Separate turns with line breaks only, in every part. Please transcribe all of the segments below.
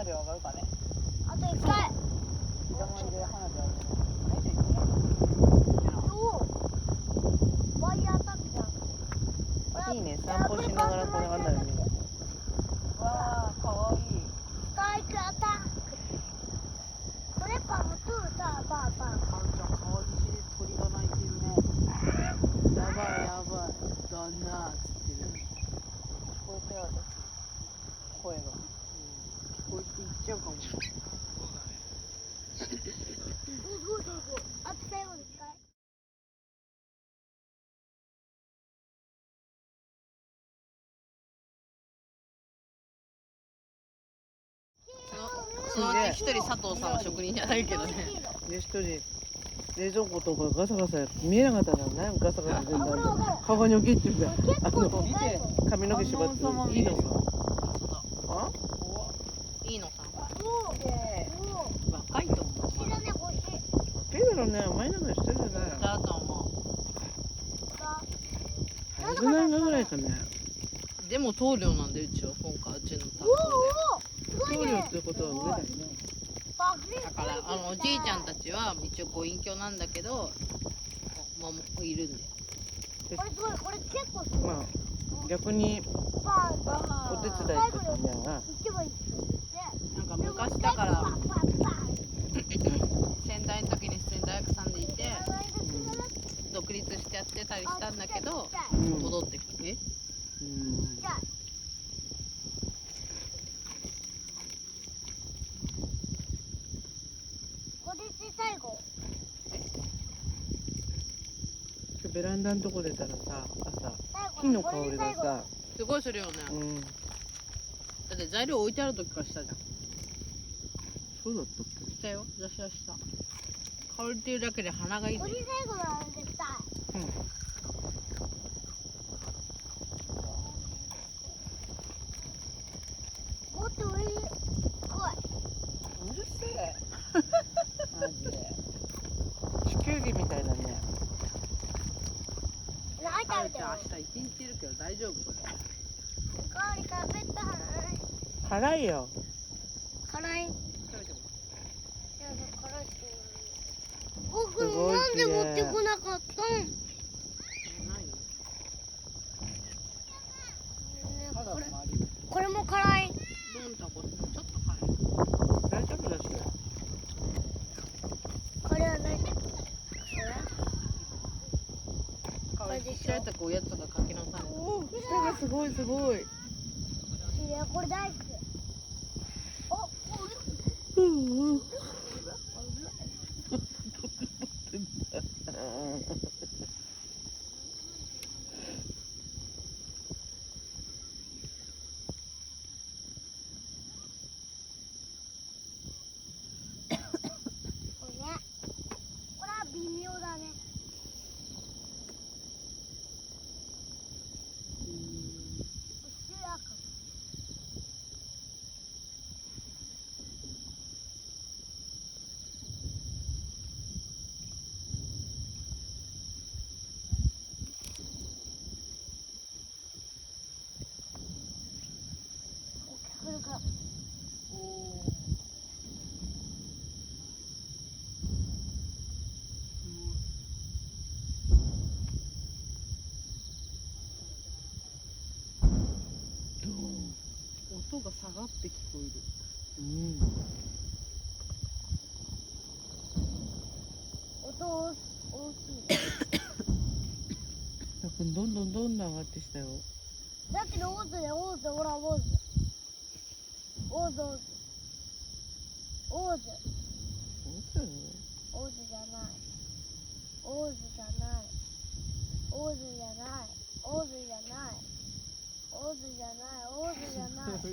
火上がるかね。
あと1回。
日だまりで花火上がる。
ワイヤータップじゃん。
いいね、散歩しながらこれ花火見る。わー、かわいい。
スカイクアタック。これパムトゥーさ、パーパー。
カルちゃん、川岸で鳥が鳴いてるね。やばいやばい。だなーっつってる。聞こえたよ、私。声が。聞こえていっちゃうかも。
どうぞ。あと最後に1回。
そのうち一人佐藤さんの職人じゃないけどね。
で、一人、冷蔵庫とかガサガサ見えなかったのね。ガサガサ全部カゴに置きって言って
結構でかいぞ。
髪の毛縛っていいのさ。あ？
いいのさん。
若いと思う。
知らね欲しい。
けだろうね、お前なんかしてるじゃない。
だと思
100何がぐらいかね。
う。でも棟梁なんでうちは今回うちの担当
すごい
棟梁っ
ね。
てことは上だよね。
で。だからおじいちゃんたちは一応ご隠居なんだけど、まあいるんで。
これすごい、これ結構すごい。
まあ逆に
パーパー。
お手伝いとかには
行けばいい。
なんか昔だから
パーパーパー。
先代の時に普通に大工さんでいて独立しちゃってたりしたんだけど戻ってきて。
うん
じゃあこれで最後。
ベランダのとこ出たらさ、朝
最後
木の香りがさ、
すごいするよね。
うん、
だって材料置いてある時からしたじゃん。
そうだったっけ？
したよ。私はした。香りっていうだけで鼻がいいね。
これ最後なんでしたい。
うん。
もっと上に来い。
うるせえ。マジで。地球儀みたいだね。
何食べてる？
明日一日いるけど大丈夫それ。
おかわり食べたい。
辛いよ。
辛い。
食べても。
いやだ辛いって僕なんで持ってこなかったん？ね
ないよ。
まだ
これ
周り。
これも辛い。
どんたこちょっと辛い。
大丈夫だし。
これは何？
香りちっちゃいとこおやつがかけなさい。
おお、舌がすごいすごい。
いやこれ大好き。
うんうん。
これは微妙だね。薄い赤。これか。
音が下がって聞こえる。
うん。
音大きい。
どんどん上がってきたよ。
だけどオーズでオーズほらオーズ。オーズ。
オーツ？
オーズじゃない。オーズじゃない。オーズじゃない。オーズじゃない。オーズじゃない。オーズじゃない。オー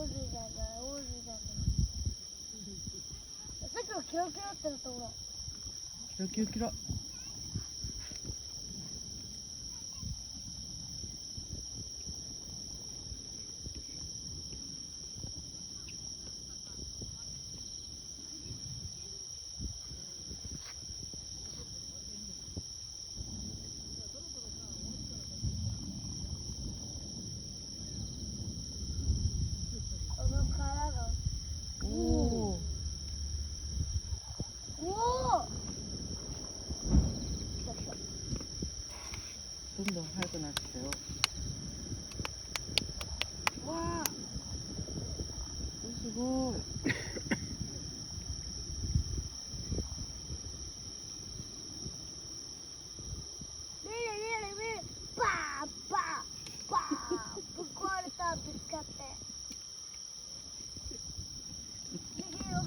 ズじゃない。オーズじゃない。さっきのキラキラってのとほら。
キラキラキラ。